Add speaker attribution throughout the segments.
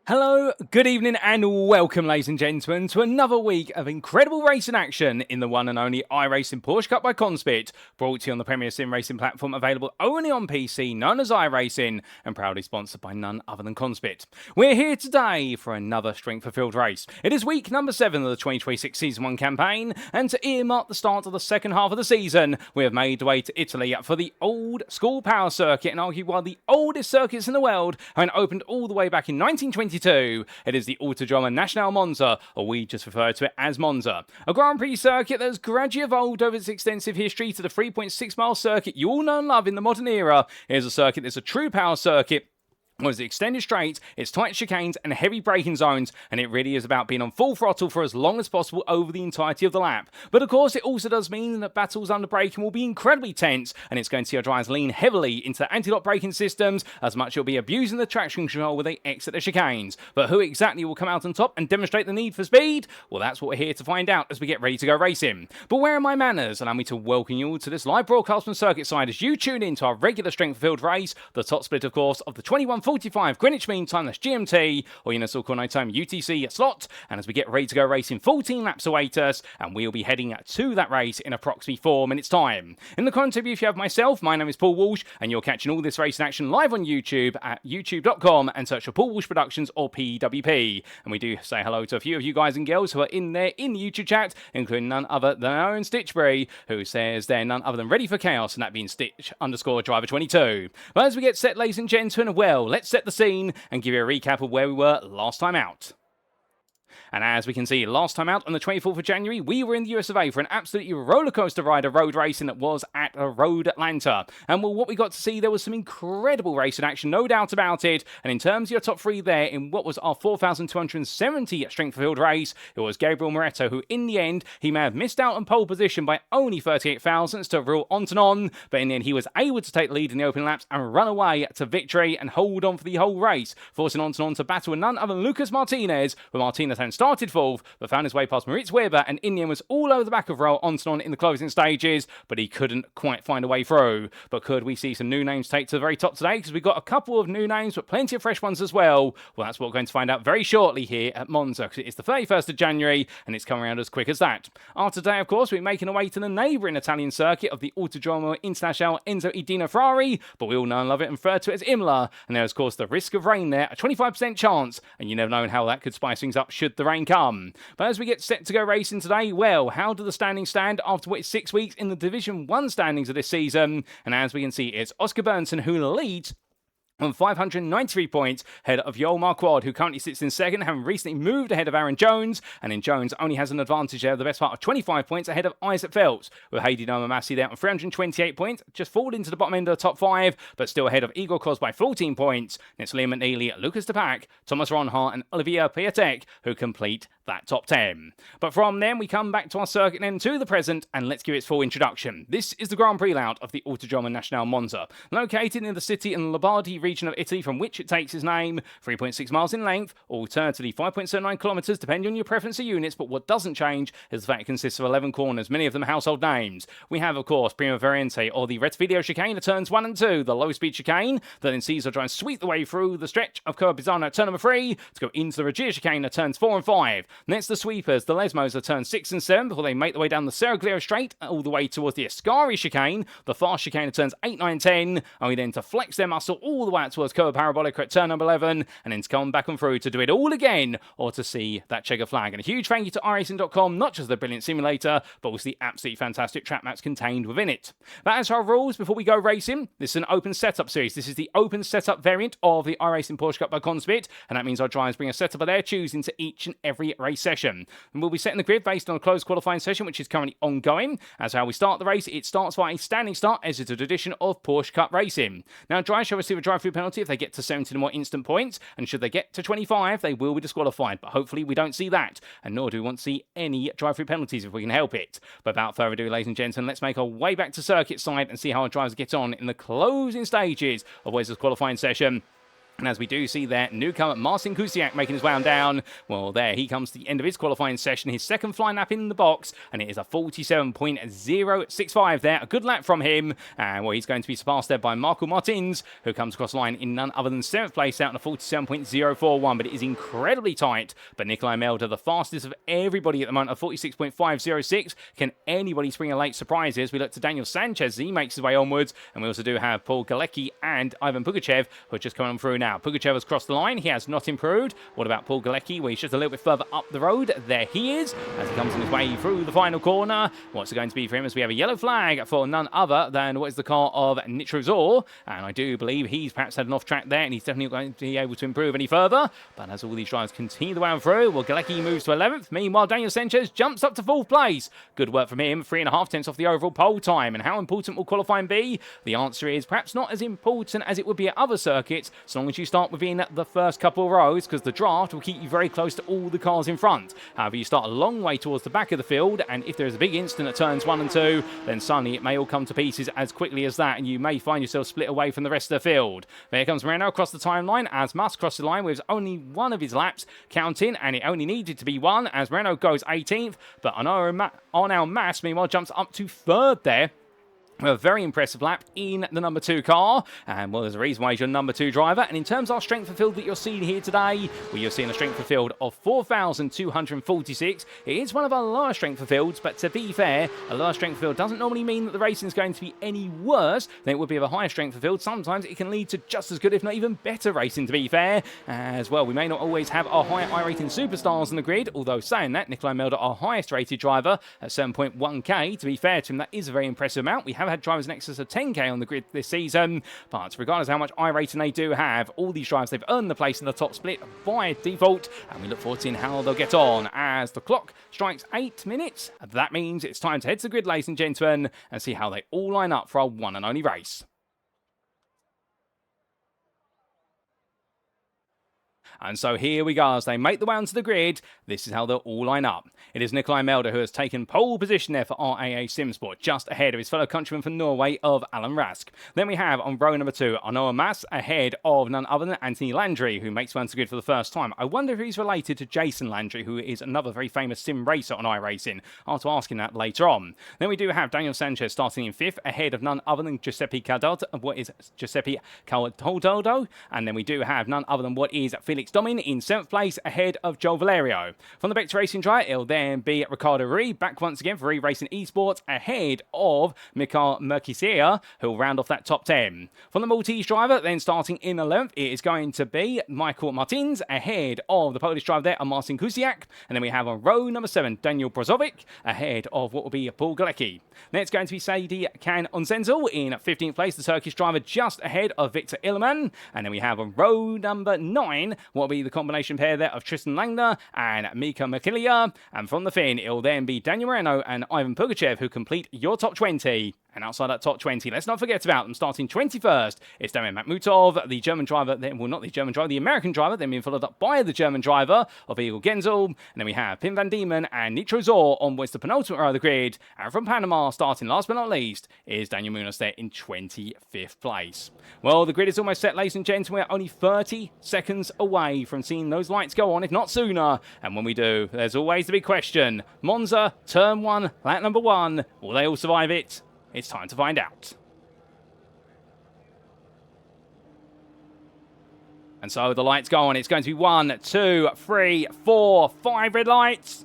Speaker 1: Hello, good evening, and welcome, ladies and gentlemen, to another week of incredible racing action in the one and only iRacing Porsche Cup by CONSPIT, brought to you on the premier sim racing platform available only on PC, known as iRacing, and proudly sponsored by none other than CONSPIT. We're here today for another strength-fulfilled race. It is week number 7 of the 2026 Season 1 campaign, and to earmark the start of the second half of the season, we have made the way to Italy for the old school power circuit, and arguably one of the oldest circuits in the world, and opened all the way back in 1922. It is the Autodromo Nazionale Monza, or we just refer to it as Monza. A Grand Prix circuit that has gradually evolved over its extensive history to the 3.6 mile circuit you all know and love in the modern era. It is a circuit that's a true power circuit, was the extended straights, its tight chicanes and heavy braking zones, and it really is about being on full throttle for as long as possible over the entirety of the lap. But of course, it also does mean that battles under braking will be incredibly tense, and it's going to see our drivers lean heavily into the anti-lock braking systems, as much it'll be abusing the traction control when they exit the chicanes. But who exactly will come out on top and demonstrate the need for speed? Well, that's what we're here to find out as we get ready to go racing. But where are my manners? Allow me to welcome you all to this live broadcast from Circuit Side as you tune in to our regular strength-filled race, the top split, of course, of the 21:45 Greenwich Mean Time, that's GMT, or Universal Night Time UTC slot. And as we get ready to go racing, 14 laps await us, and we'll be heading to that race in approximately 4 minutes' time. In the content view, if you have myself, my name is Paul Walsh, and you're catching all this racing action live on YouTube at youtube.com and search for Paul Walsh Productions or PWP. And we do say hello to a few of you guys and girls who are in there in the YouTube chat, including none other than our own Stitchbury, who says they're none other than ready for chaos, and that being Stitch_Driver22. But as we get set, ladies and gentlemen, well, let's set the scene and give you a recap of where we were last time out. And as we can see, last time out on the 24th of January, we were in the US of A for an absolutely rollercoaster ride of road racing that was at Road Atlanta. And well, what we got to see, there was some incredible racing action, no doubt about it. And in terms of your top three there, in what was our 4,270 strength-filled race, it was Gabriel Moretto, who in the end, he may have missed out on pole position by only 38 thousandths to rule Antonon, but in the end, he was able to take the lead in the open laps and run away to victory and hold on for the whole race, forcing Antonon to battle with none other than Lucas Martinez, with Martinez then started fourth, but found his way past Moritz Weber, and in the end was all over the back of Raul Antonon in the closing stages, but he couldn't quite find a way through. But could we see some new names take to the very top today? Because we've got a couple of new names, but plenty of fresh ones as well. Well, that's what we're going to find out very shortly here at Monza, because it is the 31st of January, and it's coming around as quick as that. After today, of course, we're making our way to the neighbouring Italian circuit of the Autodromo Internazionale Enzo Edina Ferrari, but we all know and love it and refer to it as Imola, and there's, of course, the risk of rain there, a 25% chance, and you never know how that could spice things up should the rain come. But as we get set to go racing today, well, how do the standings stand after what is 6 weeks in the Division 1 standings of this season? And as we can see, it's Oscar Burnson who leads on 593 points, ahead of Yoel Marquardt, who currently sits in second, having recently moved ahead of Aaron Jones, and then Jones only has an advantage there, the best part of 25 points ahead of Isaac Phelps, with Heidi Massey there on 328 points, just falling into the bottom end of the top 5, but still ahead of Igor Kos by 14 points. And it's Liam McNeely, Lucas Depac, Thomas Ronhart, and Olivia Piatek who complete that top 10. But from then, we come back to our circuit then to the present, and let's give it its full introduction. This is the Grand Prix layout of the Autodromo Nazionale Monza, located in the city in Lombardy region of Italy, from which it takes its name, 3.6 miles in length, alternatively 5.79 kilometres, depending on your preference of units, but what doesn't change is the fact it consists of 11 corners, many of them household names. We have, of course, Prima Variante, or the Red Video chicane at turns 1 and 2, the low-speed chicane, that then sees our drive sweep the way through the stretch of Curva Pisano at turn number 3, to go into the Regia chicane at turns 4 and 5. Next, the sweepers, the Lesmos, at turns 6 and 7, before they make their way down the Seraglio straight, all the way towards the Ascari chicane, the fast chicane at turns 8, 9, 10, only then to flex their muscle all the way out towards Curva Parabolica at turn number 11, and then to come back and through to do it all again, or to see that checker flag. And a huge thank you to iRacing.com, not just the brilliant simulator, but also the absolutely fantastic track maps contained within it. But as for our rules, before we go racing, this is an open setup series. This is the open setup variant of the iRacing Porsche Cup by CONSPIT, and that means our drivers bring a setup of their choosing to each and every race session. And we'll be setting the grid based on a closed qualifying session, which is currently ongoing. As how we start the race, it starts via a standing start, as it's a tradition of Porsche Cup racing. Now, drivers shall receive a drive-through penalty if they get to 17 or more instant points, and should they get to 25, they will be disqualified. But hopefully we don't see that, and nor do we want to see any drive-through penalties if we can help it. But without further ado, ladies and gentlemen, let's make our way back to circuit side and see how our drivers get on in the closing stages of Wes's qualifying session. And as we do see there, newcomer Marcin Kusiak making his way on down. Well, there he comes to the end of his qualifying session. His second flying lap in the box, and it is a 47.065 there. A good lap from him. And well, he's going to be surpassed there by Marco Martins, who comes across the line in none other than 7th place out in a 47.041. But it is incredibly tight. But Nikolai Melda, the fastest of everybody at the moment, of 46.506. Can anybody spring a late surprise as we look to Daniel Sanchez? He makes his way onwards. And we also do have Paul Galecki and Ivan Pugachev, who are just coming through now. Pugachev has crossed the line. He has not improved. What about Paul Galecki? Well, he's just a little bit further up the road. There he is, as he comes on his way through the final corner. What's it going to be for him as we have a yellow flag for none other than what is the car of Nitro Zor. And I do believe he's perhaps had an off track there, and he's definitely going to be able to improve any further. But as all these drivers continue the way on through, well, Galecki moves to 11th. Meanwhile, Daniel Sanchez jumps up to 4th place. Good work from him. 3.5 tenths off the overall pole time. And how important will qualifying be? The answer is perhaps not as important as it would be at other circuits, so long as you start within the first couple of rows, because the draft will keep you very close to all the cars in front. However, you start a long way towards the back of the field, and if there is a big incident at turns 1 and 2, then suddenly it may all come to pieces as quickly as that, and you may find yourself split away from the rest of the field. There comes Moreno across the timeline, as Musk crossed the line with only one of his laps counting, and it only needed to be one, as Moreno goes 18th, but Arnaud Mas, meanwhile, jumps up to 3rd there. A very impressive lap in the number 2 car, and well, there's a reason why he's your number 2 driver. And in terms of our strength of field that you're seeing here today, well, you're seeing a strength of field of 4,246. It is one of our lower strength of fields, but to be fair, a lower strength of field doesn't normally mean that the racing is going to be any worse than it would be of a higher strength of field. Sometimes it can lead to just as good, if not even better racing, to be fair. As well, we may not always have our higher iRating superstars on the grid, although saying that, Nikolai Melda, our highest rated driver at 7.1k, to be fair to him, that is a very impressive amount. We have had drivers in excess of 10k on the grid this season, but regardless of how much iRating they do have, all these drivers, they've earned the place in the top split by default, and we look forward to seeing how they'll get on as the clock strikes 8 minutes. That means it's time to head to the grid, ladies and gentlemen, and see how they all line up for our one and only race. And so here we go, as they make the way onto the grid. This is how they'll all line up. It is Nikolai Melda who has taken pole position there for RAA Simsport, just ahead of his fellow countryman from Norway of Alan Rask. Then we have on row number 2, Arnaud Mas, ahead of none other than Anthony Landry, who makes way onto the grid for the first time. I wonder if he's related to Jason Landry, who is another very famous sim racer on iRacing. I'll have to ask him that later on. Then we do have Daniel Sanchez starting in 5th, ahead of none other than Giuseppe Caldodo, and then we do have none other than what is Felix Domin in 7th place, ahead of Joel Valerio. From the Vector Racing drive, it'll then be Ricardo Rui, back once again for Racing Esports, ahead of Mikhail Merkisia, who'll round off that top 10. From the Maltese driver, then starting in 11th, it is going to be Michael Martins, ahead of the Polish driver there, Marcin Kusiak. And then we have on row number 7, Daniel Brozovic, ahead of what will be Paul Galecki. Then it's going to be Sadie Kan Onsenzel in 15th place, the Turkish driver, just ahead of Victor Ilman. And then we have on row number 9, what will be the combination pair there of Tristan Langner and Mika Makilia. And from the Finn, it'll then be Daniel Moreno and Ivan Pugachev who complete your top 20. And outside that top 20, let's not forget about them. Starting 21st, it's Damian Makhmutov, the German driver, well, not the German driver, the American driver, then being followed up by the German driver of Igor Genzel. And then we have Pim van Diemen and Nitro Zor on what's the penultimate row of the grid. And from Panama, starting last but not least, is Daniel Munoz there in 25th place. Well, the grid is almost set, ladies and gentlemen. We're only 30 seconds away from seeing those lights go on, if not sooner. And when we do, there's always the big question. Monza, turn 1, lap number 1. Will they all survive it? It's time to find out. And so the lights go on. It's going to be 1, 2, 3, 4, 5 red lights.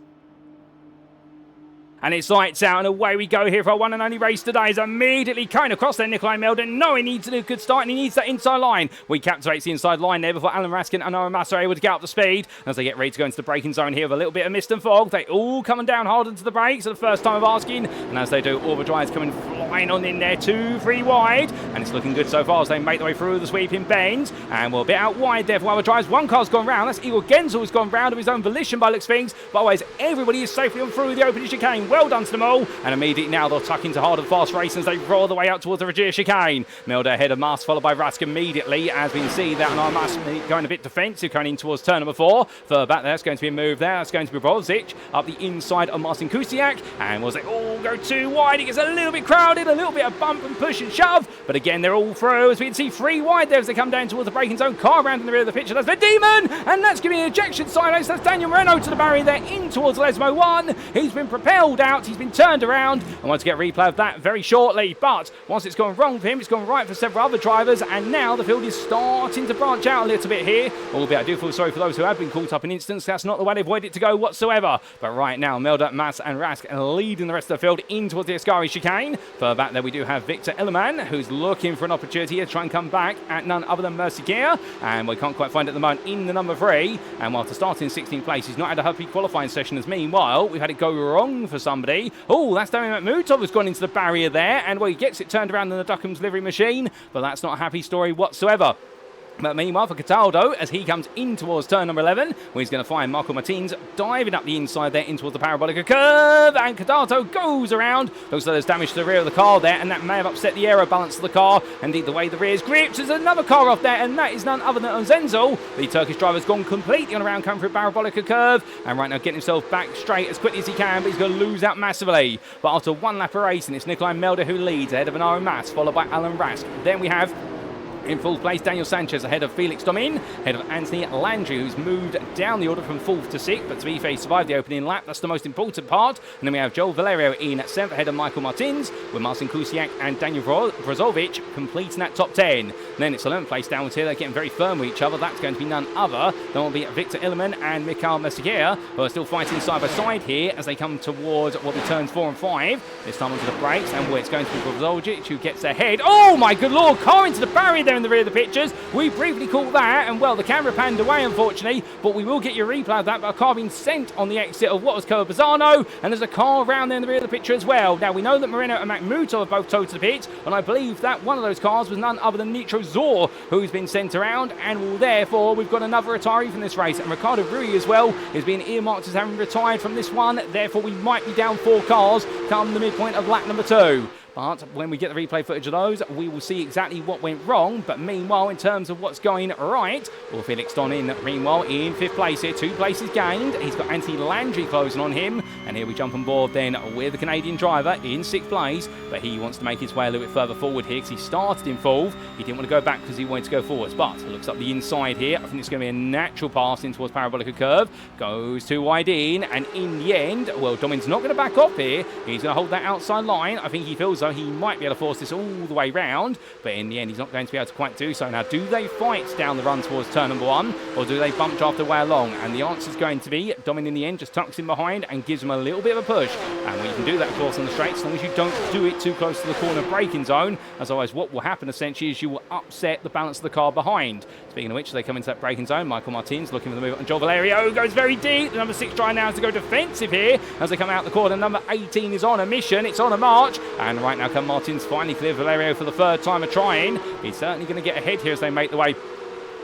Speaker 1: And it's lights out, and away we go here for our one and only race today. Is immediately coming across there, Nikolai Melda. No, he needs a good start, and he needs that inside line. We captivates the inside line there before Alan Raskin and Arnaud Mas are able to get up the speed. As they get ready to go into the braking zone here with a little bit of mist and fog, they all coming down hard into the brakes for the first time of asking. And as they do, all the drivers coming flying on in there, 2, 3 wide. And it's looking good so far as they make their way through the sweeping bends. And we're a bit out wide there for other drivers. One car's gone round. That's Igor Genzel who's gone round of his own volition by looks things. But otherwise, everybody is safely on through the opening chicane. run. Well done to them all. And immediately now they'll tuck into hard and fast racing as they roll the way out towards the Regia chicane. Milder ahead of Mas, followed by Rask immediately, as we can see that now Mas going a bit defensive, going in towards turn number 4. Further back there's going to be a move there. That's going to be Brozic up the inside of Marcin Kusiak. And was they all go too wide? It gets a little bit crowded, a little bit of bump and push and shove. But again, they're all through, as we can see 3 wide there as they come down towards the braking zone. Car around in the rear of the picture. That's the Demon, and that's giving an ejection sideways. That's Daniel Moreno to the barrier there, in towards Lesmo 1. He's been propelled out, he's been turned around. I want to get a replay of that very shortly, but once it's gone wrong for him, it's gone right for several other drivers, and now the field is starting to branch out a little bit here. Albeit I do feel sorry for those who have been caught up in instance. That's not the way they've wanted it to go whatsoever. But right now, Melder, Mas and Rask leading the rest of the field in towards the Ascari chicane. Further back there we do have Victor Ellerman, who's looking for an opportunity to try and come back at none other than Mercier, and we can't quite find it at the moment in the number 3. And while to start in 16th place, he's not had a happy qualifying session, as meanwhile we've had it go wrong for somebody. Oh, that's Damian Makhmutov has gone into the barrier there, and well, he gets it turned around in the Duckham's livery machine, but that's not a happy story whatsoever. But meanwhile for Cataldo, as he comes in towards turn number 11, where he's going to find Marco Martins diving up the inside there in towards the Parabolica curve, and Cataldo goes around. Looks like there's damage to the rear of the car there, and that may have upset the aero balance of the car. Indeed, the way the rear is gripped, there's another car off there, and that is none other than Onzenzel. The Turkish driver's gone completely on around, coming through Parabolica curve, and right now getting himself back straight as quickly as he can, but he's going to lose out massively. But after one lap of racing, it's Nikolai Melder who leads ahead of an Aaron Mas, followed by Alan Rask. Then we have in fourth place, Daniel Sanchez ahead of Felix Domin, ahead of Anthony Landry, who's moved down the order from 4th to 6th, but to be fair, he survived the opening lap. That's the most important part. And then we have Joel Valerio in 7th, ahead of Michael Martins, with Marcin Kusiak and Daniel Brozovic completing that top 10. And then it's 11th place downwards here. They're getting very firm with each other. That's going to be none other than will be Victor Illerman and Mikhail Mercier, who are still fighting side by side here as they come towards what we turns 4 and 5. This time onto the brakes, and where it's going to be Brozovic, who gets ahead. Oh my good lord, car into the barrier there in the rear of the pictures. We briefly caught that, and well, the camera panned away unfortunately, but we will get you a replay of that. But a car being sent on the exit of what was Corbazano, and there's a car around there in the rear of the picture as well. Now we know that Moreno and Makhmutov are both towed to the pit, and I believe that one of those cars was none other than Nitro Zor, who's been sent around, and well, therefore we've got another retiree from this race, and Ricardo Rui as well is being earmarked as having retired from this one. Therefore we might be down 4 cars come the midpoint of lap number 2. But when we get the replay footage of those, we will see exactly what went wrong. But meanwhile, in terms of what's going right, well, Felix Donin, meanwhile, in 5th place here, 2 places gained. He's got Anthony Landry closing on him. And here we jump on board then with the Canadian driver in 6th place. But he wants to make his way a little bit further forward here because he started in 4th. He didn't want to go back because he wanted to go forwards. But it looks up the inside here. I think it's going to be a natural pass in towards Parabolica curve. Goes too wide in. And in the end, well, Domin's not going to back off here. He's going to hold that outside line. I think he feels though he might be able to force this all the way round, but in the end he's not going to be able to quite do so. Now, do they fight down the run towards turn number 1, or do they bump draft their way along? And the answer is going to be Domin in the end just tucks him behind and gives him a little bit of a push. And well, you can do that, of course, on the straight, as long as you don't do it too close to the corner braking zone, as otherwise what will happen essentially is you will upset the balance of the car behind. Speaking of which, they come into that braking zone. Michael Martins looking for the move on Joel Valerio, goes very deep. The number 6 try now is to go defensive here as they come out the corner. Number 18 is on a mission, it's on a march, and right now come Martins finally clear Valerio for the 3rd time of trying. He's certainly going to get ahead here as they make the way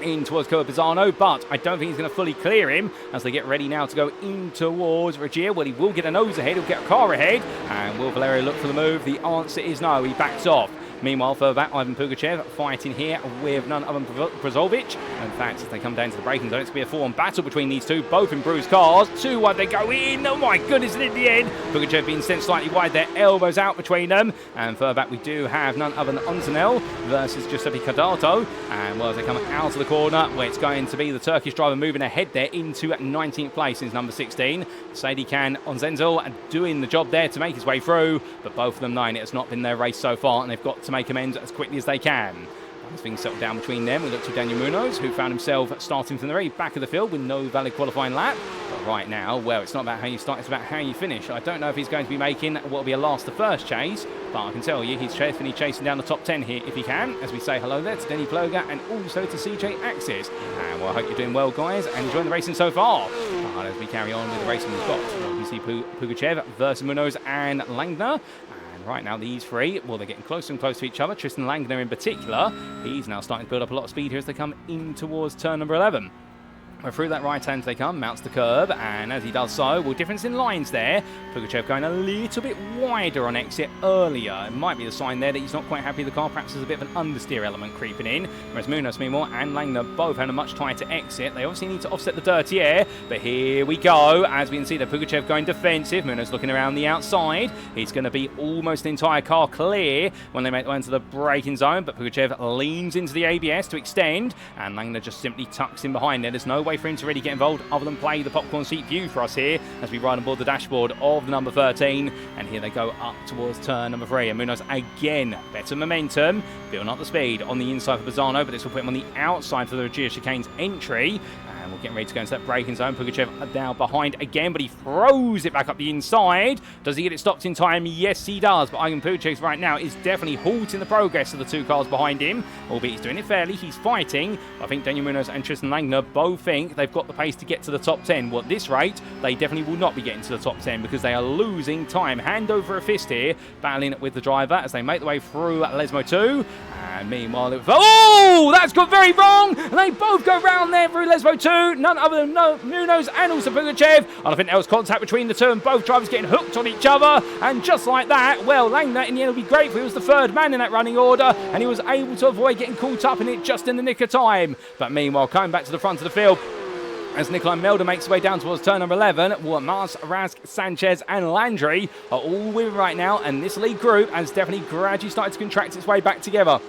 Speaker 1: in towards Corbazano, but I don't think he's going to fully clear him as they get ready now to go in towards Regia. Well, he will get a nose ahead, he'll get a car ahead, and will Valerio look for the move? The answer is no, he backs off. Meanwhile, further back, Ivan Pugachev fighting here with none other than Brozovic. In fact, as they come down to the braking zone, it's going to be a 4-on battle between these two, both in bruised cars. 2 wide they go in. Oh my goodness, and in the end, Pugachev being sent slightly wide, their elbows out between them. And further back, we do have none other than Onzanel versus Giuseppe Cardato. And well, as they come out of the corner, where it's going to be the Turkish driver moving ahead there into 19th place is number 16. Sadie Can Onzenzel doing the job there to make his way through, but both of them knowing it has not been their race so far, and they've got to make amends as quickly as they can. As things settle down between them, we look to Daniel Munoz, who found himself starting from the very back of the field with no valid qualifying lap. But right now, well, it's not about how you start, it's about how you finish. I don't know if he's going to be making what will be a last to first chase, but I can tell you he's definitely chasing down the top 10 here if he can, as we say hello there to Denny Ploga and also to CJ Axis. And well, I hope you're doing well, guys, and enjoying the racing so far. But as we carry on with the racing we've got, you see Pugachev versus Munoz and Langner. Right now, these 3, well, they're getting closer and closer to each other. Tristan Langner in particular, he's now starting to build up a lot of speed here as they come in towards turn number 11. Well, through that right hand they come, mounts the curb, and as he does so, well, difference in lines there. Pugachev going a little bit wider on exit earlier. It might be a sign there that he's not quite happy with the car. Perhaps there's a bit of an understeer element creeping in. Whereas Munoz, meanwhile, and Langner both had a much tighter exit. They obviously need to offset the dirty air, but here we go. As we can see, the Pugachev going defensive. Munoz looking around the outside. He's going to be almost the entire car clear when they make the way into the braking zone, but Pugachev leans into the ABS to extend, and Langner just simply tucks in behind there. There's no way for him to really get involved other than play the popcorn seat view for us here as we ride on board the dashboard of the number 13, and here they go up towards turn number 3, and Munoz again, better momentum, building up the speed on the inside for Bazzano, but this will put him on the outside for the Regia Chicane's entry. And we're getting ready to go into that braking zone. Pugachev now behind again, but he throws it back up the inside. Does he get it stopped in time? Yes, he does. But Ivan Pugachev right now is definitely halting the progress of the two cars behind him. Albeit he's doing it fairly. He's fighting. I think Daniel Munoz and Tristan Langner both think they've got the pace to get to the top 10. Well, at this rate, they definitely will not be getting to the top 10 because they are losing time. Hand over a fist here, battling with the driver as they make the way through Lesmo 2. And meanwhile, oh, that's got very wrong. And they both go round there through Lesmo 2. None other than Munoz and also Pugachev. And I think there was contact between the two and both drivers getting hooked on each other. And just like that, well, Langner in the end will be grateful. He was the third man in that running order and he was able to avoid getting caught up in it just in the nick of time. But meanwhile, coming back to the front of the field, as Nikolai Melder makes his way down towards turn number 11, Mas, Rask, Sanchez and Landry are all with him right now. And this lead group has definitely gradually started to contract its way back together.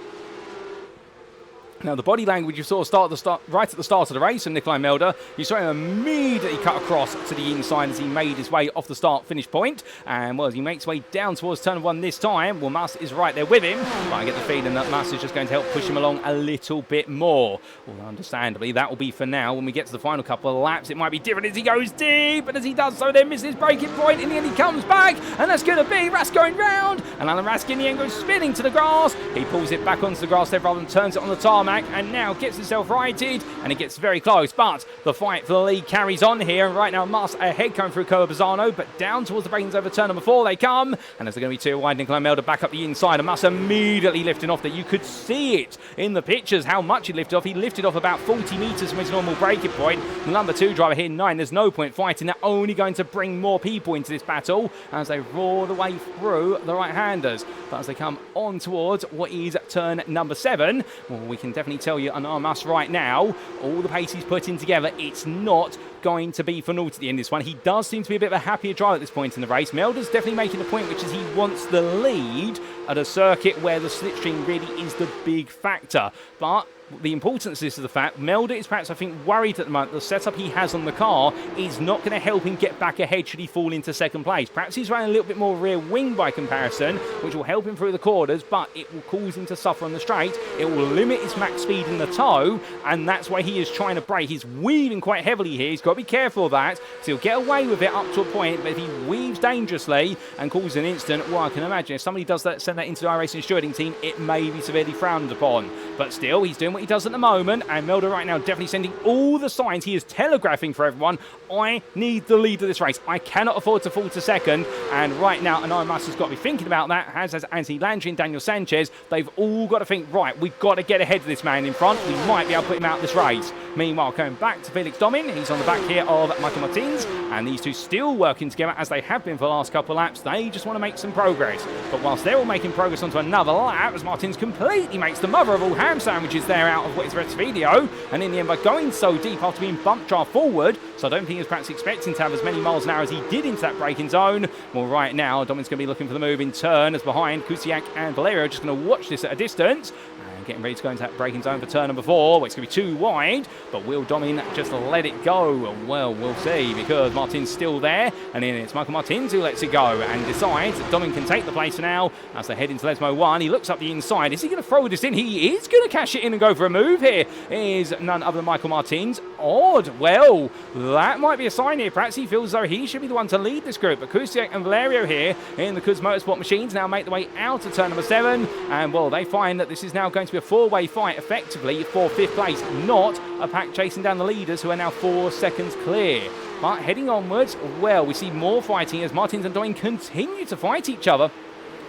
Speaker 1: Now, the body language you saw right at the start of the race from Nikolai Melder, you saw him immediately cut across to the inside as he made his way off the start-finish point. And, well, as he makes his way down towards turn 1 this time, well, Mas is right there with him. But I get the feeling that Mas is just going to help push him along a little bit more. Well, understandably, that will be for now. When we get to the final couple of laps, it might be different as he goes deep. And as he does so, then misses his braking point. In the end, he comes back. And that's going to be Rask going round. And Alan Rask in the end goes spinning to the grass. He pulls it back onto the grass there rather than turns it on the tarmac. And now gets himself righted, and it gets very close, but the fight for the lead carries on here, and right now Mas ahead coming through Bazzano, but down towards the braking over turn number 4 they come, and as they're going to be too wide, Nikolai Melder back up the inside, and Mas immediately lifting off. That you could see it in the pictures how much he lifted off. He lifted off about 40 metres from his normal braking point. The number 2 driver here, 9, there's no point fighting. They're only going to bring more people into this battle as they roar the way through the right-handers, but as they come on towards what is turn number 7, well, we can definitely tell you on Mas right now, all the pace he's putting together, it's not going to be for naught at the end of this one. He does seem to be a bit of a happier driver at this point in the race. Melder's definitely making the point, which is he wants the lead at a circuit where the slipstream really is the big factor. But the importance is the fact Melder is perhaps, I think, worried at the moment. The setup he has on the car is not going to help him get back ahead should he fall into second place. Perhaps he's running a little bit more rear wing by comparison, which will help him through the corners, but it will cause him to suffer on the straight. It will limit his max speed in the toe, and that's why he is trying to brake. He's weaving quite heavily here. He's got to be careful of that, so he'll get away with it up to a point, but if he weaves dangerously and causes an incident, well, I can imagine if somebody does that, send that into the iRacing stewarding team, it may be severely frowned upon. But still, he's doing what he does at the moment, and Melder right now definitely sending all the signs. He is telegraphing for everyone, I need the lead of this race. I cannot afford to fall to second, and right now, and Mas has got to be thinking about that, as has Anthony Landry and Daniel Sanchez. They've all got to think, right, we've got to get ahead of this man in front. We might be able to put him out of this race. Meanwhile, coming back to Felix Domin, he's on the back here of Michael Martins, and these two still working together as they have been for the last couple of laps. They just want to make some progress. But whilst they're all making progress onto another lap, as Martins completely makes the mother of all ham sandwiches there out of what is the rest of the video, and in the end by going so deep after being bumped far forward, so I don't think he was perhaps expecting to have as many miles an hour as he did into that braking zone. Well, right now, Domin's going to be looking for the move in turn, as behind Kusiak and Valerio just going to watch this at a distance. Getting ready to go into that braking zone for turn number 4. Well, it's going to be too wide, but will Domin just let it go? Well, we'll see, because Martin's still there, and then it's Michael Martins who lets it go and decides that Domin can take the place for now as they head into Lesmo 1. He looks up the inside. Is he going to throw this in? He is going to cash it in and go for a move here. Is none other than Michael Martins. Odd. Well, that might be a sign here. Perhaps he feels as though he should be the one to lead this group. But Kusiak and Valerio here in the Kuz Motorsport machines now make the way out of turn number 7, and well, they find that this is now going to be a 4-way fight effectively for 5th place, not a pack chasing down the leaders who are now 4 seconds clear. But heading onwards, well, we see more fighting as Martins and Doin continue to fight each other.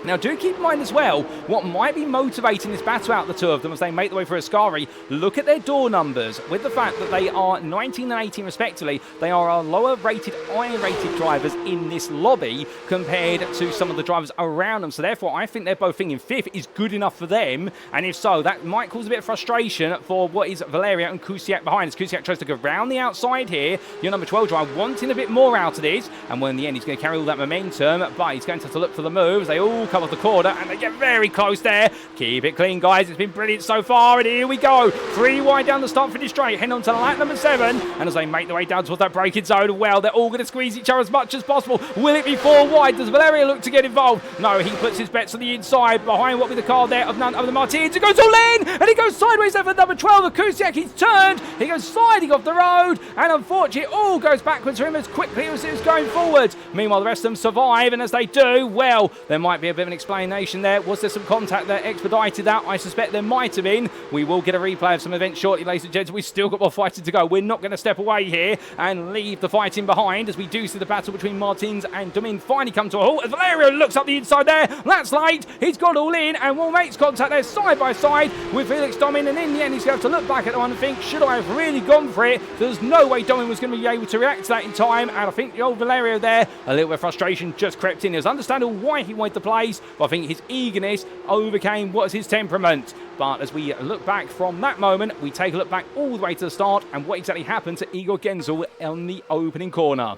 Speaker 1: Now, do keep in mind as well, what might be motivating this battle out, the two of them, as they make their way through Ascari, look at their door numbers. With the fact that they are 19 and 18 respectively, they are our lower-rated, iron-rated drivers in this lobby compared to some of the drivers around them. So therefore, I think they're both thinking 5th is good enough for them. And if so, that might cause a bit of frustration for what is Valeria and Kusiak behind. As Kusiak tries to go around the outside here, your number 12 driver wanting a bit more out of this. And well, in the end, he's going to carry all that momentum, but he's going to have to look for the moves. They all come off the corner, and they get very close there. Keep it clean, guys. It's been brilliant so far, and here we go. 3 wide down the start-finish straight, heading on to lap number 7. And as they make their way down towards that braking zone, well, they're all going to squeeze each other as much as possible. Will it be 4 wide? Does Valeria look to get involved? No, he puts his bets on the inside, behind what will be the car there of none other than Martins. It goes all in, and he goes sideways there for number 12 of Kusiak. He's turned, he goes sliding off the road, and unfortunately, it all goes backwards for him as quickly as it was going forwards. Meanwhile, the rest of them survive, and as they do, well, there might be a bit of an explanation there. Was there some contact that expedited that? I suspect there might have been. We will get a replay of some events shortly, ladies and gents. We've still got more fighting to go. We're not going to step away here and leave the fighting behind, as we do see the battle between Martins and Domin finally come to a halt. As Valerio looks up the inside there, that's late. He's got all in, and will makes contact there side by side with Felix Domin, and in the end, he's going to have to look back at the one and think, should I have really gone for it? There's no way Domin was going to be able to react to that in time, and I think the old Valerio there, a little bit of frustration just crept in. It was understandable why he wanted the place, but I think his eagerness overcame what was his temperament. But as we look back from that moment, we take a look back all the way to the start and what exactly happened to Igor Genzel on the opening corner.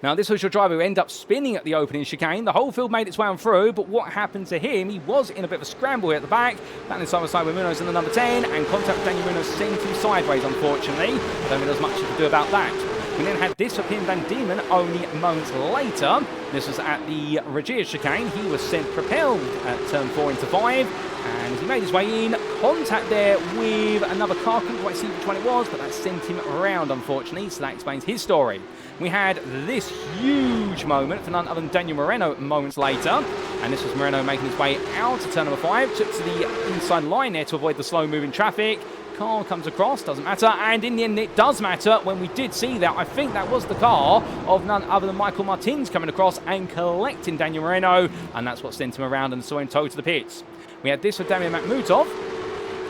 Speaker 1: Now, this was your driver who ended up spinning at the opening chicane. The whole field made its way on through, but what happened to him? He was in a bit of a scramble here at the back. Battling side by side with Munoz in the number 10, and contact with Daniel Munoz sent him sideways, unfortunately. I don't think there's much you can do about that. We then had this for Pim Van Diemen only moments later. This was at the Regia chicane. He was sent propelled at turn 4 into 5, and he made his way in. Contact there with another car. Couldn't quite see which one it was, but that sent him around, unfortunately, so that explains his story. We had this huge moment for none other than Daniel Moreno moments later, and this was Moreno making his way out of turn number 5, took to the inside line there to avoid the slow-moving traffic. Car comes across, doesn't matter, and in the end it does matter when we did see that. I think that was the car of none other than Michael Martins coming across and collecting Daniel Moreno, and that's what sent him around and saw him towed to the pits. We had this for Damian Makhmutov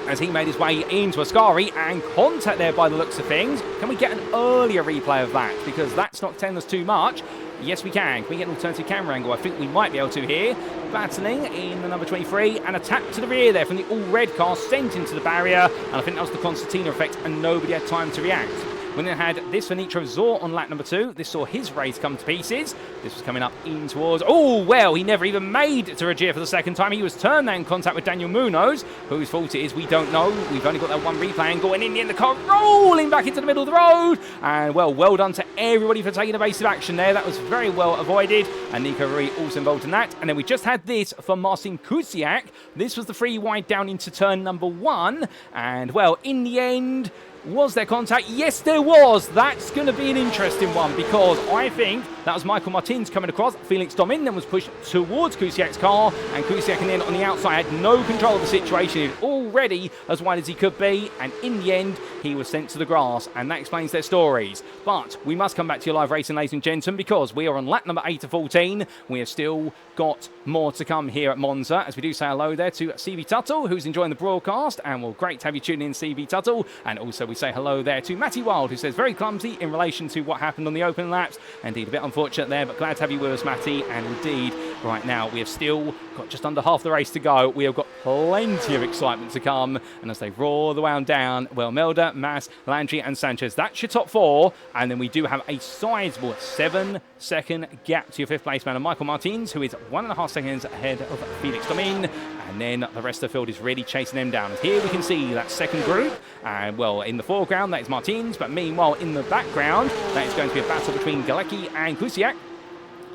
Speaker 1: as he made his way into Ascari, and contact there by the looks of things. Can we get an earlier replay of that? Because that's not telling us too much. Yes, we can. Can we get an alternative camera angle? I think we might be able to here. Battling in the number 23, and a tap to the rear there from the all-red car sent into the barrier, and I think that was the Constantino effect, and nobody had time to react. We then had this for Nitro Zor on lap number 2. This saw his race come to pieces. This was coming up in towards... Oh, well, he never even made it to Regia for the second time. He was turned there in contact with Daniel Munoz. Whose fault it is, we don't know. We've only got that one replay angle, and in the end, the car rolling back into the middle of the road. And, well done to everybody for taking evasive action there. That was very well avoided. And Nico Rui also involved in that. And then we just had this for Marcin Kusiak. This was the 3 wide down into turn number 1. And, well, in the end... Was there contact? Yes, there was. That's going to be an interesting one, because I think that was Michael Martins coming across. Felix Domin then was pushed towards Kusiak's car, and Kusiak in the end on the outside had no control of the situation. He was already as wide as he could be, and in the end, he was sent to the grass, and that explains their stories. But we must come back to your live racing, ladies and gentlemen, because we are on lap number 8 to 14. We have still got more to come here at Monza, as we do say hello there to CB Tuttle, who's enjoying the broadcast, and well, great to have you tuning in, CB Tuttle. And also we say hello there to Matty Wild, who says very clumsy in relation to what happened on the open laps. Indeed, a bit unfortunate there, but glad to have you with us, Matty. And indeed, right now, we have still got just under half the race to go. We have got plenty of excitement to come, and as they roar the way on down, well, Melda, Mas, Landry and Sanchez, that's your top 4, and then we do have a sizable 7-second gap to your 5th place man, Michael Martins, who is 1.5 seconds ahead of Felix Domin, and then the rest of the field is really chasing them down. And here we can see that second group, and well, in the foreground that is Martins, but meanwhile in the background that is going to be a battle between Galecki and Kusiak.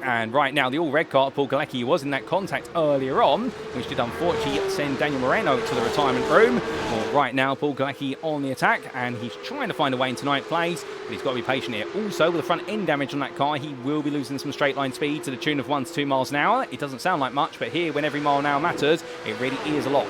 Speaker 1: And right now, the all-red car, Paul Galecki, was in that contact earlier on, which did unfortunately send Daniel Moreno to the retirement room. Well, right now, Paul Galecki on the attack, and he's trying to find a way into 9th place, but he's got to be patient here. Also, with the front end damage on that car, he will be losing some straight line speed to the tune of 1 to 2 miles an hour. It doesn't sound like much, but here, when every mile an hour matters, it really is a lot.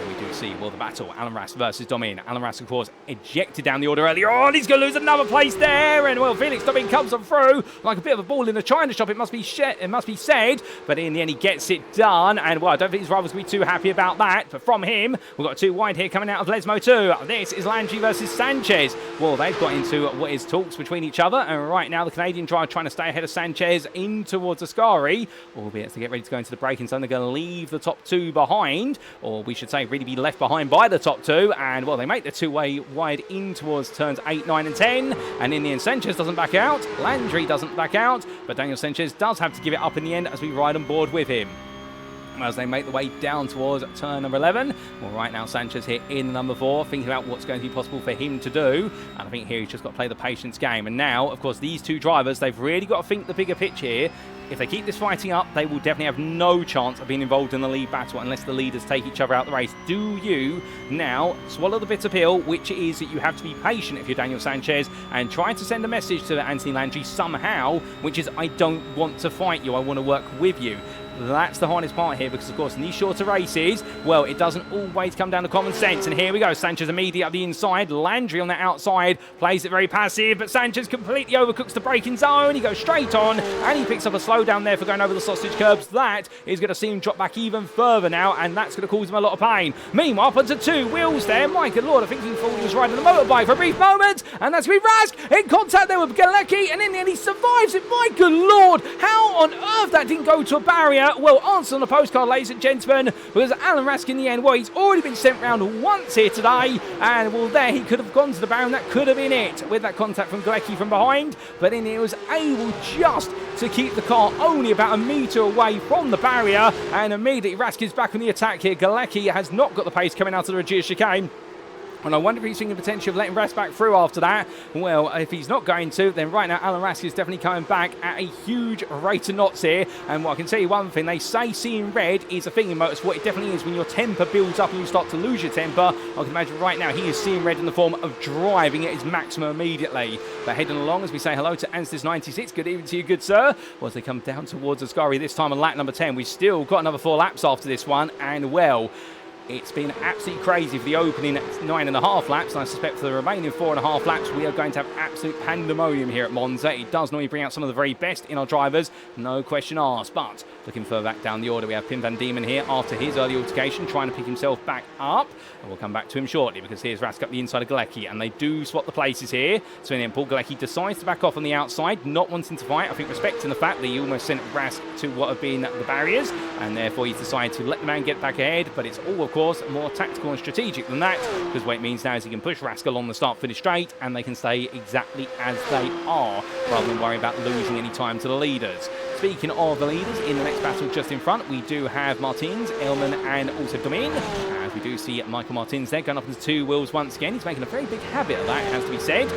Speaker 1: We do see, well, the battle, Alan Rask versus Domin. Alan Rask, of course, ejected down the order earlier on. He's going to lose another place there. And, well, Felix Domin comes on through like a bit of a ball in a china shop, it must be said. But in the end, he gets it done. And, well, I don't think his rivals will be too happy about that. But from him, we've got two wide here coming out of Lesmo too. This is Landry versus Sanchez. Well, they've got into what is talks between each other. And right now, the Canadian driver trying to stay ahead of Sanchez in towards Ascari. Albeit to get ready to go into the braking zone, they're going to leave the top two behind. Or we should say, really be left behind by the top two. And, well, they make the two-way wide in towards turns 8, 9 and 10. And in the end, Sanchez doesn't back out. Landry doesn't back out. But Daniel Sanchez does have to give it up in the end as we ride on board with him. As they make the way down towards turn number 11. Well, right now, Sanchez here in number 4, thinking about what's going to be possible for him to do. And I think here he's just got to play the patience game. And now, of course, these two drivers, they've really got to think the bigger pitch here. If they keep this fighting up, they will definitely have no chance of being involved in the lead battle unless the leaders take each other out the race. Do you now swallow the bitter pill, which is that you have to be patient if you're Daniel Sanchez, and try to send a message to Anthony Landry somehow, which is, I don't want to fight you, I want to work with you. That's the hardest part here because, of course, in these shorter races, well, it doesn't always come down to common sense. And here we go. Sanchez immediately up the inside. Landry on the outside plays it very passive, but Sanchez completely overcooks the braking zone. He goes straight on, and he picks up a slowdown there for going over the sausage curbs. That is going to see him drop back even further now, and that's going to cause him a lot of pain. Meanwhile, up onto two wheels there. My good Lord, I think he thought he was riding a motorbike for a brief moment, and that's with Rask in contact there with Galecki, and in the end, he survives it. My good Lord, how on earth that didn't go to a barrier? Well, answer on the postcard, ladies and gentlemen, because Alan Rask in the end, well, he's already been sent round once here today, and well, there he could have gone to the barrier, and that could have been it with that contact from Galecki from behind, but in the end, he was able just to keep the car only about a metre away from the barrier, and immediately Rask is back on the attack here. Galecki has not got the pace coming out of the Regia chicane. And I wonder if he's thinking the potential of letting Rask back through after that. Well, if he's not going to, then right now Alan Rask is definitely coming back at a huge rate of knots here. And well, I can tell you one thing, they say seeing red is a thing in motorsport. It definitely is when your temper builds up and you start to lose your temper. I can imagine right now he is seeing red in the form of driving at his maximum immediately. But heading along as we say hello to Anstis96. Good evening to you, good sir. Well, as they come down towards Ascari, this time on lap number 10. We've still got another 4 laps after this one. And well, it's been absolutely crazy for the opening 9.5 laps, and I suspect for the remaining 4.5 laps, we are going to have absolute pandemonium here at Monza. It does normally bring out some of the very best in our drivers, no question asked. But looking further back down the order, we have Pim van Diemen here after his early altercation, trying to pick himself back up. And we'll come back to him shortly because here's Rask up the inside of Galecki, and they do swap the places here. So in the end, Paul Galecki decides to back off on the outside, not wanting to fight. I think respecting the fact that he almost sent Rask to what have been the barriers, and therefore he's decided to let the man get back ahead. But it's all, of course, more tactical and strategic than that, because what it means now is he can push Rask along the start-finish straight, and they can stay exactly as they are, rather than worry about losing any time to the leaders. Speaking of the leaders, in the next battle just in front, we do have Martins, Elman, and also Domin. As we do see Michael Martins there going up into 2 wheels once again. He's making a very big habit of that, it has to be said.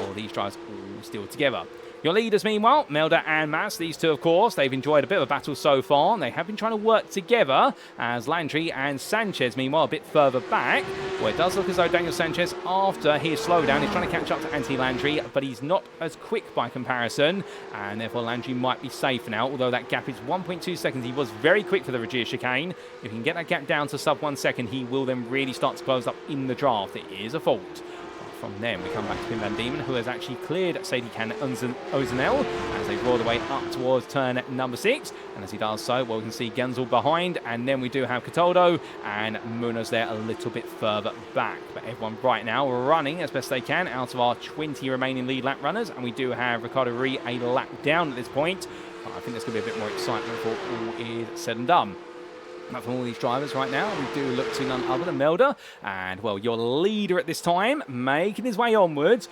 Speaker 1: All these drivers all still together. Your leaders, meanwhile, Melda and Mas, these two, of course, they've enjoyed a bit of a battle so far, and they have been trying to work together, as Landry and Sanchez, meanwhile, a bit further back. Well, it does look as though Daniel Sanchez, after his slowdown, is trying to catch up to Anthony Landry, but he's not as quick by comparison, and therefore Landry might be safe now, although that gap is 1.2 seconds. He was very quick for the Regia chicane. If he can get that gap down to sub 1 second, he will then really start to close up in the draft. It is a fault. From there, we come back to Pim van Diemen, who has actually cleared Sadie Can Ozenel as they roar their way up towards turn number 6. And as he does so, well, we can see Genzel behind, and then we do have Cataldo and Munoz there a little bit further back. But everyone right now running as best they can out of our 20 remaining lead lap runners, and we do have Ricardo Ree a lap down at this point. But I think there's going to be a bit more excitement before all is said and done. But from all these drivers right now, we do look to none other than Melda. And, well, your leader at this time, making his way onwards.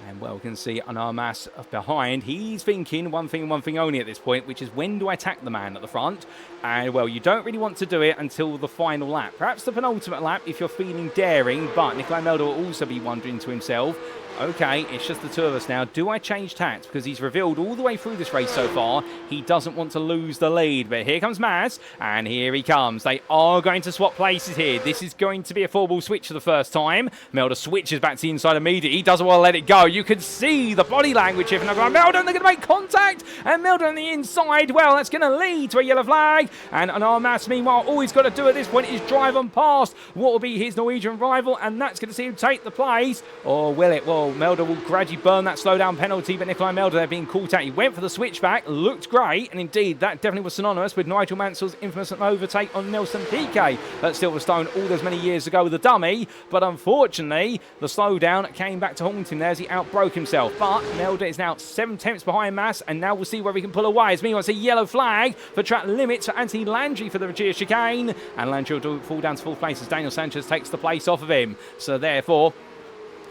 Speaker 1: And, well, we can see on our mass behind, he's thinking one thing and one thing only at this point, which is when do I attack the man at the front? And, well, you don't really want to do it until the final lap. Perhaps the penultimate lap if you're feeling daring, but Nikolai Melda will also be wondering to himself, Okay, it's just the two of us now. Do I change tacks? Because he's revealed all the way through this race so far, he doesn't want to lose the lead. But here comes Maz, and here he comes. They are going to swap places here. This is going to be a four-ball switch for the first time. Melda switches back to the inside immediately. He doesn't want to let it go. You can see the body language here from Melda, and they're going to make contact. And Melda on the inside, well, that's going to lead to a yellow flag. And Maz, meanwhile, all he's got to do at this point is drive on past what will be his Norwegian rival, and that's going to see him take the place. Or will it? Well, Melda will gradually burn that slowdown penalty, but Nikolai Melda there being caught out. He went for the switchback, looked great, and indeed that definitely was synonymous with Nigel Mansell's infamous overtake on Nelson Piquet at Silverstone all those many years ago with the dummy. But unfortunately, the slowdown came back to haunt him there as he outbroke himself. But Melda is now 7 tenths behind Mas, and now we'll see where he can pull away. As meanwhile, it's a yellow flag for track limits for Anthony Landry for the Regia chicane, and Landry will fall down to fourth place as Daniel Sanchez takes the place off of him. So therefore,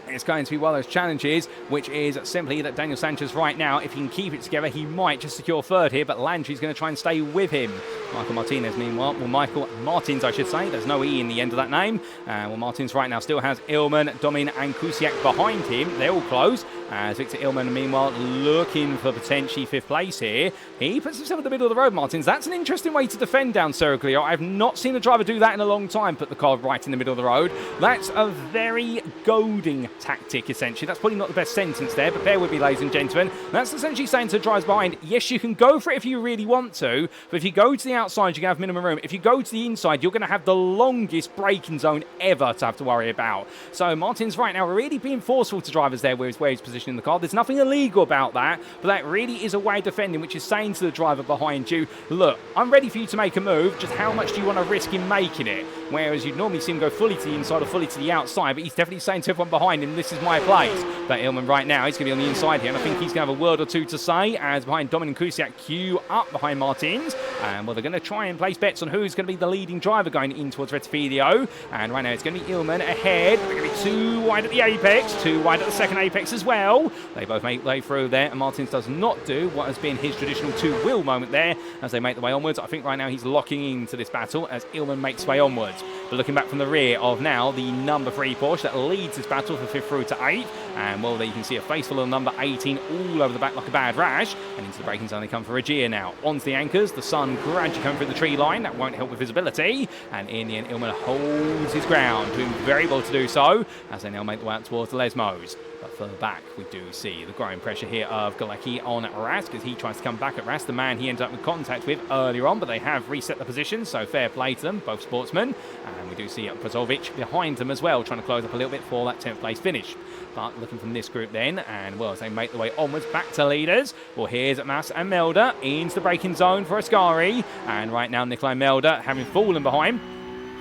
Speaker 1: it's going to be one of those challenges, which is simply that Daniel Sanchez right now, if he can keep it together, he might just secure third here, but Landry's going to try and stay with him. Michael Martinez, meanwhile, Michael Martins, I should say. There's no E in the end of that name. Martins right now still has Illman, Domin and Kusiak behind him. They're all close. As Victor Illman, meanwhile, looking for potentially fifth place here. He puts himself in the middle of the road, Martins. That's an interesting way to defend down Cercle. I've not seen a driver do that in a long time, put the car right in the middle of the road. That's a very goading tactic, essentially. That's probably not the best sentence there, but bear with me, ladies and gentlemen. That's essentially saying to the drivers behind, yes, you can go for it if you really want to, but if you go to the outside, you're going to have minimum room. If you go to the inside, you're going to have the longest braking zone ever to have to worry about. So Martins right now really being forceful to drivers there where he's positioning the car. There's nothing illegal about that, but that really is a way of defending, which is saying to the driver behind you, look, I'm ready for you to make a move, just how much do you want to risk in making it? Whereas you'd normally see him go fully to the inside or fully to the outside, but he's definitely saying to everyone behind him, this is my place. But Illman right now, he's going to be on the inside here, and I think he's going to have a word or two to say, as behind Domin and Kusiak queue up behind Martins. And well, they're going to try and place bets on who's going to be the leading driver going in towards Rettifidio. And right now, it's going to be Illman ahead. They're going to be too wide at the apex, too wide at the second apex as well. They both make their way through there, and Martins does not do what has been his traditional two-wheel moment there as they make the way onwards. I think right now he's locking into this battle as Illman makes way onwards. But looking back from the rear of now the number 3 Porsche that leads this battle from 5th through to 8th. And well, there you can see a face full of number 18 all over the back like a bad rash. And into the braking zone they come for Regia now. Onto the anchors, the sun gradually coming through the tree line. That won't help with visibility. And in the end, Illman holds his ground, doing very well to do so as they now make the way out towards the Lesmos. But further back, we do see the growing pressure here of Galecki on Rask as he tries to come back at Rask, the man he ended up with contact with earlier on, but they have reset the position, so fair play to them, both sportsmen. And we do see Pazovic behind them as well, trying to close up a little bit for that 10th place finish. But looking from this group then, and well, as they make the way onwards back to leaders, well, here's Mas and Melda into the braking zone for Ascari. And right now, Nikolai Melda having fallen behind.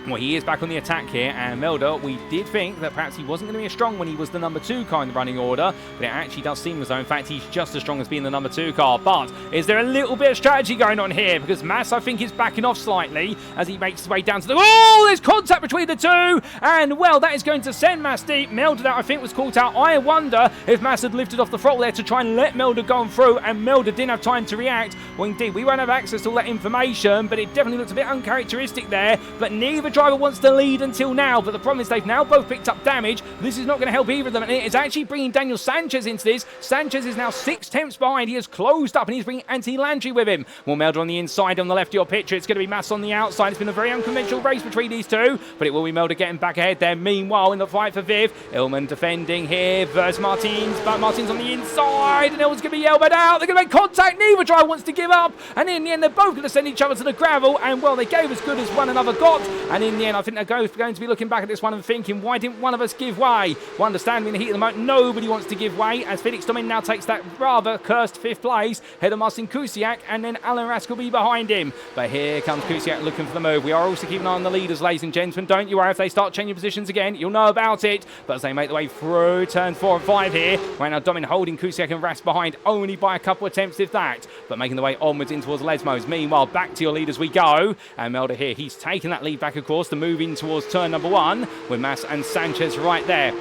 Speaker 1: Well, he is back on the attack here, and Melda, we did think that perhaps he wasn't going to be as strong when he was the number 2 car in the running order, but it actually does seem as though, in fact, he's just as strong as being the number 2 car. But is there a little bit of strategy going on here? Because Mas, I think, is backing off slightly as he makes his way down to the... Oh, there's contact between the two! And, well, that is going to send Mas deep. Melda, that I think, was caught out. I wonder if Mas had lifted off the throttle there to try and let Melda go on through, and Melda didn't have time to react. Well, indeed, we won't have access to all that information, but it definitely looks a bit uncharacteristic there. But neither driver wants to lead until now, but the problem is they've now both picked up damage. This is not going to help either of them, and it is actually bringing Daniel Sanchez into this. Sanchez is now 6 tenths behind. He has closed up, and he's bringing Anthony Landry with him. Well, Melda on the inside, on the left of your picture. It's going to be Mas on the outside. It's been a very unconventional race between these two, but it will be Melda getting back ahead there. Meanwhile, in the fight for 5th, Illman defending here versus Martins, but Martins on the inside, and Illman's going to be elbowed out. They're going to make contact. Neither driver wants to give up, and in the end, they're both going to send each other to the gravel, and well, they gave as good as one another got, and in the end, I think they're going to be looking back at this one and thinking, why didn't one of us give way? Well, understand, in the heat of the moment, nobody wants to give way, as Felix Domin now takes that rather cursed 5th place, ahead of Marcin Kusiak, and then Alan Rask will be behind him. But here comes Kusiak looking for the move. We are also keeping an eye on the leaders, ladies and gentlemen. Don't you worry, if they start changing positions again, you'll know about it. But as they make the way through turns 4 and 5 here, right now Domin holding Kusiak and Rask behind only by a couple attempts, if that. But making the way onwards in towards Lesmos. Meanwhile, back to your leaders we go. And Melda here, he's taken that lead back, of course, to move in towards turn number 1 with Mas and Sanchez right there.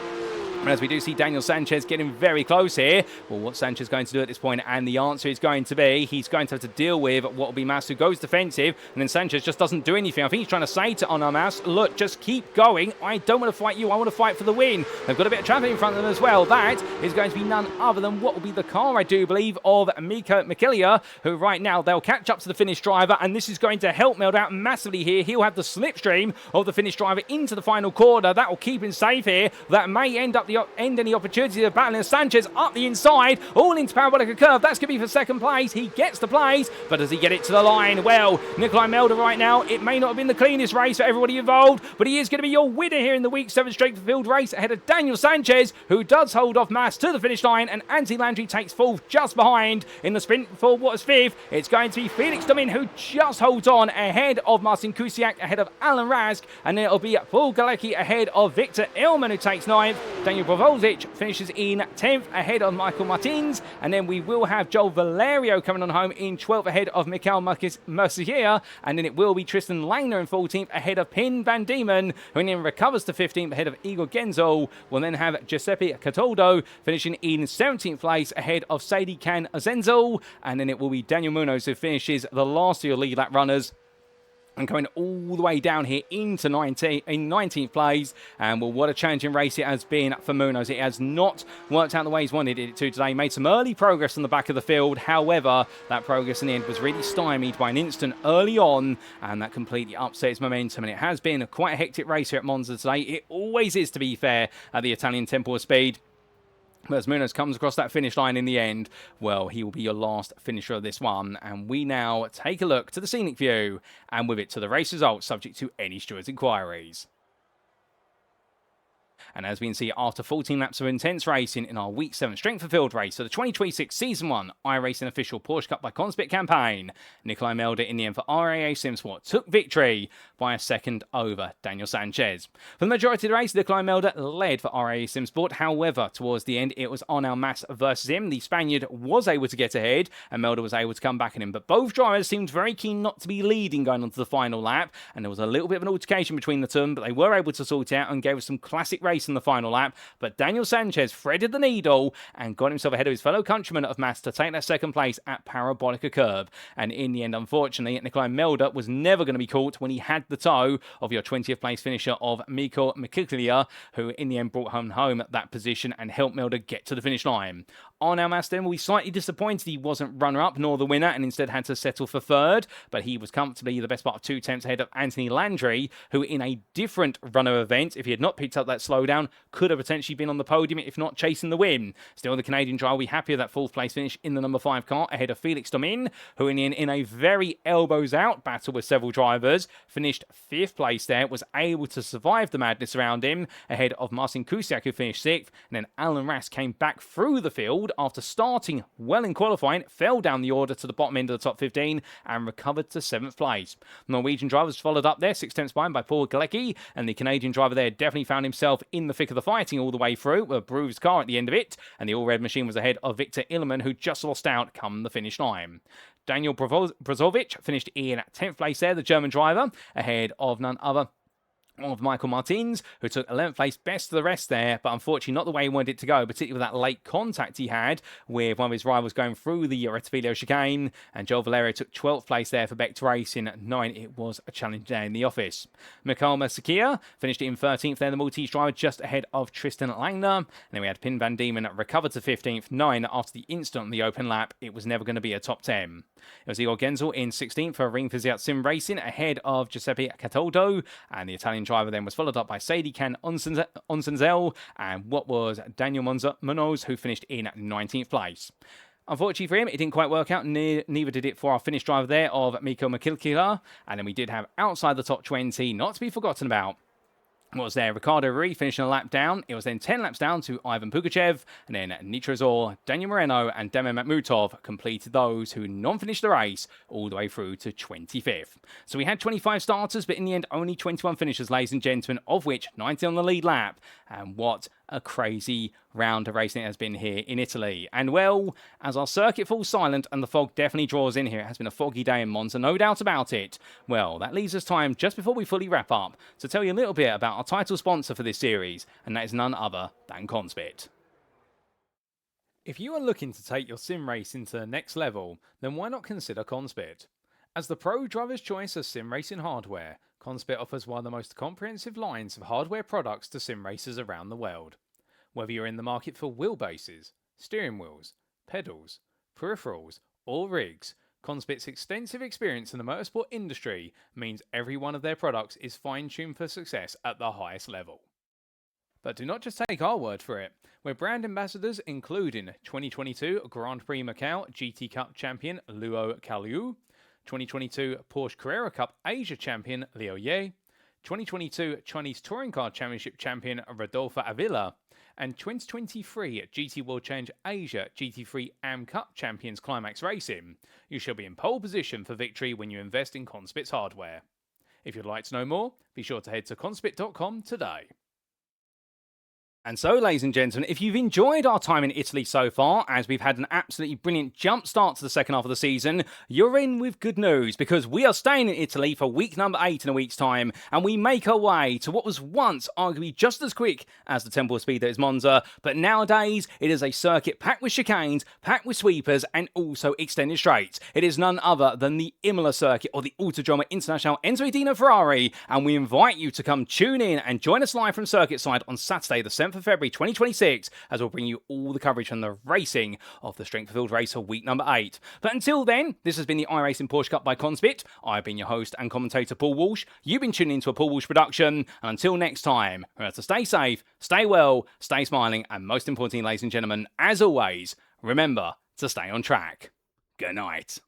Speaker 1: And as we do see Daniel Sanchez getting very close here, well, what's Sanchez going to do at this point? And the answer is going to be he's going to have to deal with what will be Mas, who goes defensive, and then Sanchez just doesn't do anything. I think he's trying to say to Mas, look, just keep going. I don't want to fight you. I want to fight for the win. They've got a bit of traffic in front of them as well. That is going to be none other than what will be the car, I do believe, of Miko Mikilia, who right now they'll catch up to the Finnish driver, and this is going to help Meld out massively here. He'll have the slipstream of the Finnish driver into the final corner. That will keep him safe here. That may end any opportunity of battling Sanchez up the inside, all into Parabolica Curve. That's going to be for second place. He gets the place, but does he get it to the line? Well, Nikolai Melder right now, it may not have been the cleanest race for everybody involved, but he is going to be your winner here in the Week 7 Straight for Field race ahead of Daniel Sanchez, who does hold off Mas to the finish line, and Anthony Landry takes fourth just behind. In the sprint for what is fifth, it's going to be Felix Domin, who just holds on ahead of Marcin Kusiak, ahead of Alan Rask, and then it'll be Paul Galecki ahead of Victor Illman, who takes ninth. Daniel Bravozic finishes in 10th ahead of Michael Martins, and then we will have Joel Valerio coming on home in 12th ahead of Mikael Mercier, and then it will be Tristan Langner in 14th ahead of Pin Van Diemen, who then recovers to 15th ahead of Igor Genzo. We'll then have Giuseppe Cataldo finishing in 17th place ahead of Sadie Can Azenzo, and then it will be Daniel Munoz who finishes the last of your lead lap runners, and going all the way down here into 19th place. And well, what a challenging race it has been for Munoz. It has not worked out the way he's wanted it to today. Made some early progress on the back of the field. However, that progress in the end was really stymied by an incident early on, and that completely upset his momentum. And it has been quite a hectic race here at Monza today. It always is, to be fair, at the Italian Temple of Speed. But as Munoz comes across that finish line in the end, well, he will be your last finisher of this one. And we now take a look to the scenic view, and with it to the race results, subject to any stewards' inquiries. And as we can see, after 14 laps of intense racing in our Week 7 Strength for Field race for the 2026 Season 1 iRacing official Porsche Cup by CONSPIT campaign, Nikolai Melder in the end for iRacing Sport took victory by a second over Daniel Sanchez. For the majority of the race, Nikolai Melder led for iRacing Sport. However, towards the end, it was Arnau Mas versus him. The Spaniard was able to get ahead, and Melder was able to come back at him. But both drivers seemed very keen not to be leading going on to the final lap, and there was a little bit of an altercation between the two, but they were able to sort it out and gave us some classic racing in the final lap. But Daniel Sanchez threaded the needle and got himself ahead of his fellow countryman of Mas to take that second place at Parabolica Curve. And in the end, unfortunately, Nikolai Melder was never going to be caught when he had the toe of your 20th place finisher of Miko Mikilia, who in the end brought home that position and helped Melder get to the finish line. Arnau Mas then will be slightly disappointed he wasn't runner-up nor the winner, and instead had to settle for third, but he was comfortably the best part of 2 attempts ahead of Anthony Landry, who in a different runner event, if he had not picked up that slowdown, could have potentially been on the podium, if not chasing the win. Still, the Canadian driver will be happy with that 4th place finish in the number 5 car ahead of Felix Domin, who in a very elbows-out battle with several drivers, finished 5th place there, was able to survive the madness around him, ahead of Marcin Kusiak, who finished 6th, and then Alan Rask came back through the field after starting well in qualifying, fell down the order to the bottom end of the top 15, and recovered to 7th place. Norwegian drivers followed up there, 6 tenths behind by Paul Galecki, and the Canadian driver there definitely found himself in the thick of the fighting all the way through, with a bruised car at the end of it, and the all-red machine was ahead of Victor Illman, who just lost out come the finish line. Daniel Brazovic finished in 10th place there, the German driver, ahead of none other of Michael Martins, who took 11th place, best of the rest there, but unfortunately not the way he wanted it to go, particularly with that late contact he had with one of his rivals going through the Rettivilio chicane, and Joel Valerio took 12th place there for Beck Racing, knowing it was a challenge day in the office. Mikael Mercier finished in 13th there, the Maltese driver, just ahead of Tristan Langner, and then we had Pin Van Diemen recovered to 15th, knowing that after the incident on the open lap, it was never going to be a top 10. It was Igor Genzel in 16th for Ring Fiat Sim Racing, ahead of Giuseppe Cataldo, and the Italian driver then was followed up by Sadie Can Onsenzel, and what was Daniel Munoz, who finished in 19th place. Unfortunately for him, it didn't quite work out. Neither did it for our Finnish driver there of Mikko Makilkila, and then we did have outside the top 20, not to be forgotten about, was there Ricardo Rui finishing a lap down. It was then 10 laps down to Ivan Pugachev, and then Nitro Zor, Daniel Moreno, and Demo Makhmutov completed those who non-finished the race all the way through to 25th. So we had 25 starters, but in the end only 21 finishers, ladies and gentlemen, of which 90 on the lead lap. And what a crazy round of racing it has been here in Italy. And well, as our circuit falls silent and the fog definitely draws in here, it has been a foggy day in Monza, no doubt about it. Well, that leaves us time just before we fully wrap up to tell you a little bit about our title sponsor for this series, and that is none other than CONSPIT. If you are looking to take your sim racing to the next level, then why not consider CONSPIT? As the pro driver's choice of sim racing hardware, CONSPIT offers one of the most comprehensive lines of hardware products to sim racers around the world. Whether you're in the market for wheelbases, steering wheels, pedals, peripherals, or rigs, CONSPIT's extensive experience in the motorsport industry means every one of their products is fine-tuned for success at the highest level. But do not just take our word for it. We're brand ambassadors including 2022 Grand Prix Macau GT Cup champion Luo Kaliu, 2022 Porsche Carrera Cup Asia champion Liu Ye, 2022 Chinese Touring Car Championship champion Rodolfo Avila, and 2023 GT World Challenge Asia GT3 AM Cup champions Climax Racing. You shall be in pole position for victory when you invest in CONSPIT's hardware. If you'd like to know more, be sure to head to conspit.com today. And so, ladies and gentlemen, if you've enjoyed our time in Italy so far, as we've had an absolutely brilliant jump start to the second half of the season, you're in with good news, because we are staying in Italy for week number 8 in a week's time, and we make our way to what was once arguably just as quick as the Temple of Speed that is Monza, but nowadays it is a circuit packed with chicanes, packed with sweepers, and also extended straights. It is none other than the Imola circuit, or the Autodromo International Enzo Edina Ferrari, and we invite you to come tune in and join us live from circuit side on Saturday the 7th of February 2026, as we'll bring you all the coverage from the racing of the Strength of Field race for week number 8. But until then, this has been the iRacing Porsche Cup by CONSPIT. I've been your host and commentator, Paul Walsh. You've been tuning into a Paul Walsh production, and until next time, remember to stay safe, stay well, stay smiling, and most importantly, ladies and gentlemen, as always, remember to stay on track. Good night.